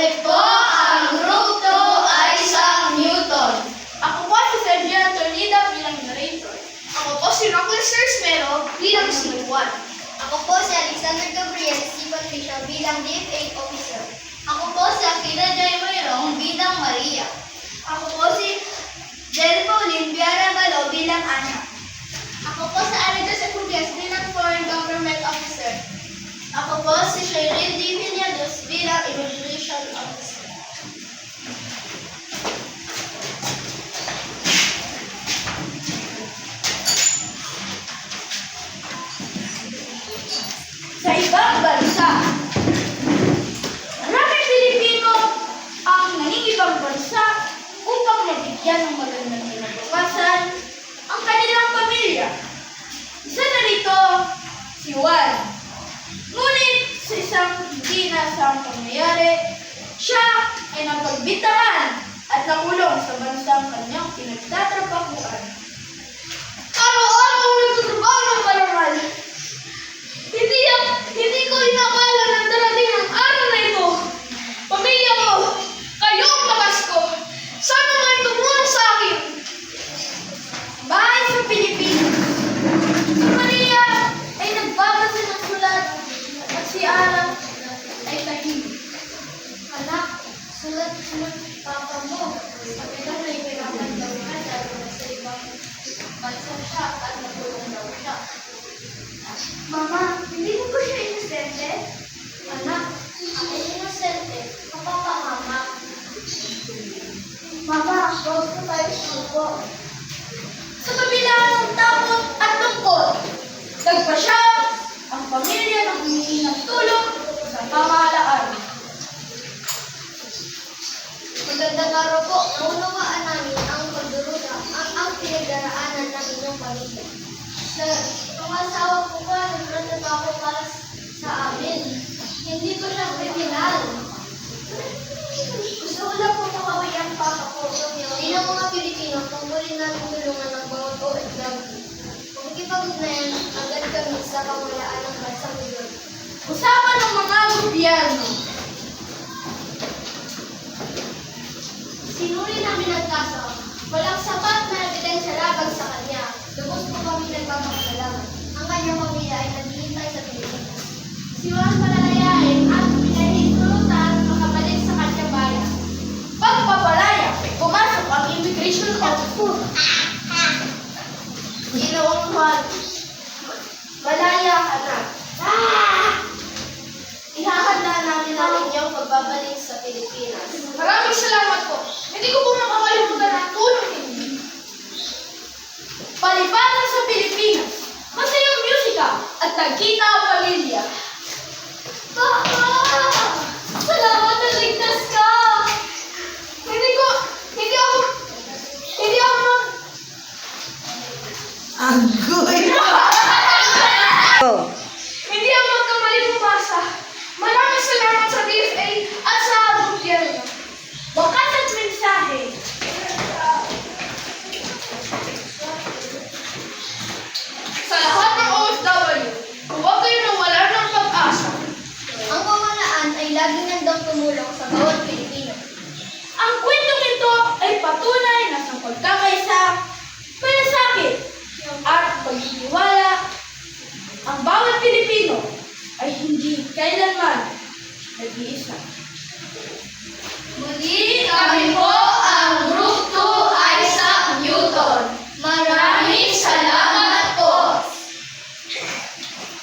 Kami po ang Group 2 Isaac Newton. Ako po si Sergio Tornida bilang narrator. Ako po si Rockley Mero bilang C1. Ako po si Alexander Gabriel C. Patricia bilang DFA Officer. Ako po si Akira Joy Moirong bilang Maria. Ako po si Jerry Pauline Biara Malo bilang Ana. Ako po si Arida Securias bilang Foreign Government Officer. Ako po si Cheryl D. Villados bilang Immigration Officer. Sa ibang bansa, maraming Pilipino ang nangingibang bansa upang mabigyan ng magandang kinabukasan ang kanilang pamilya. Isa na rito, si Juan. Ngunit sa isang hindi inaasahang pangyayari, siya ay napagbintangan at nakulong sa bansang kanyang pinagtatrabahuan. Araw-araw nagtatrabaho ng karangal. Hindi ko inakala na darating ang araw na ito. Pamilya ko, kayo ang lakas ko. Sana may tumulong sa akin. Bahay sa Pilipinas. Si Maria ay nagbabasa ng sulat at si Ara ay tahimik. Anak, sulat-sulat papa mo. Sabi na may hirapan daw ka dahil nasa ibang bansa siya at nakulong daw siya. Mama, hindi mo ba siya inosente? Anak, ako inosente. Kapapahamak. Mama, huwag po tayo suko. Sa kabila ng takot at lungkot, nagpasya ang pamilya ng humingi ng tulong sa pamahalaan. Magandang araw po. Naunawaan namin ang pagdurusa ang pinagdaraanan ng inyong pamilya. Ang asawa ko pa nagtratrabaho para sa amin. Hindi ko siya kriminal. Gusto ko lang po makawi ang papa ko. Bilang mga Pilipino, tungkulin namin tulungan ng bawat OFW. Pagkipag-ugnayan, agad kami sa pamalaan ng bansang iyon. Usapan ng mga gobyerno. Sinuri namin ang kaso. Walang sapat na ebidensya laban sa kanya. Lubos po kami nagpapakasalamat. Ang kanyang pamilya ay naghihintay sa Pilipinas. Si Juan palalayain at pinahintulutan makabalik sa kanyang bayan. Pagpapalaya, pumasok ang immigration officer. Ginoong Juan, malaya ka na. Ihahanda namin ang inyong pagbabalik sa Pilipinas. Maraming salamat po. Hindi ko po makakalimutan ang tulong ninyo. Palibatan sa Pilipinas, masayang musika at nagkita ang pamilya. Papa! Salamat na ligtas ka! Hindi ako Hindi ako magkamali pumasa. Maraming salamat sa DFA at sa gobyerno. Wakas at mensahe. Sa lahat ng OFW, huwag kayo nawala ng pag-asa. Ang pamahalaan ay laging nandang tumulong sa bawat Pilipino. Ang kwentong ito ay patunay na sa pagkakaisa, malasakit, at pagtitiwala. Ang bawat Pilipino ay hindi kailanman nag-iisa. Muli